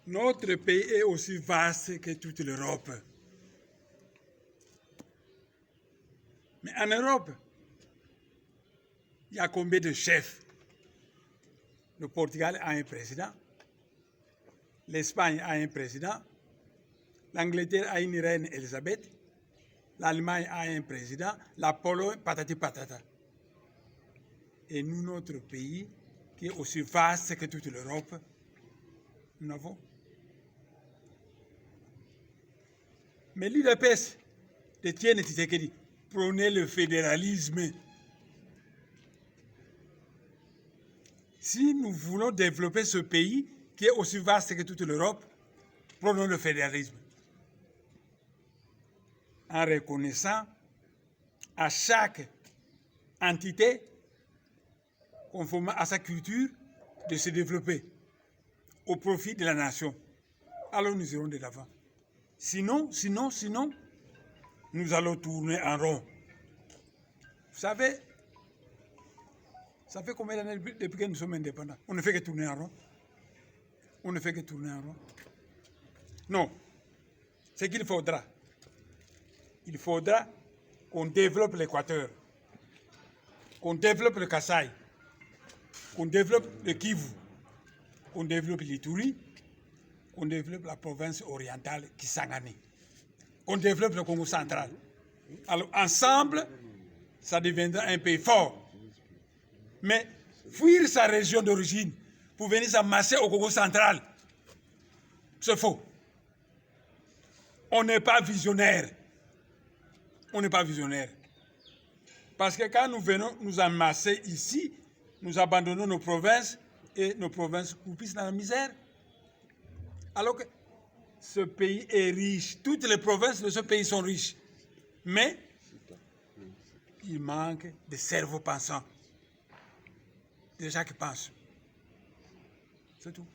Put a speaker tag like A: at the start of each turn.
A: Notre pays est aussi vaste que toute l'Europe. Mais en Europe, il y a combien de chefs? Le Portugal a un président, l'Espagne a un président, l'Angleterre a une reine Elisabeth, l'Allemagne a un président, la Pologne, patati patata. Et nous, notre pays, qui est aussi vaste que toute l'Europe, nous n'avons. Mais l'UDPS de Tiene Tshisekedi prônait le fédéralisme. Si nous voulons développer ce pays, qui est aussi vaste que toute l'Europe, prenons le fédéralisme. En reconnaissant à chaque entité, conformément à sa culture, de se développer au profit de la nation. Alors nous irons de l'avant. Sinon, nous allons tourner en rond. Vous savez, ça fait combien d'années depuis que nous sommes indépendants? On ne fait que tourner en rond. On ne fait que tourner en rond. Non. Ce qu'il faudra, il faudra qu'on développe l'Équateur, qu'on développe le Kasaï, qu'on développe le Kivu, qu'on développe l'Ituri, qu'on développe la province orientale Kisangani, qu'on développe le Congo central. Alors ensemble, ça deviendra un pays fort. Mais fuir sa région d'origine pour venir s'amasser au Congo central, c'est faux. On n'est pas visionnaire. On n'est pas visionnaire. Parce que quand nous venons nous amasser ici, nous abandonnons nos provinces et nos provinces croupissent dans la misère. Alors que ce pays est riche. Toutes les provinces de ce pays sont riches. Mais il manque de cerveaux pensants. Des gens qui pensent. C'est tout.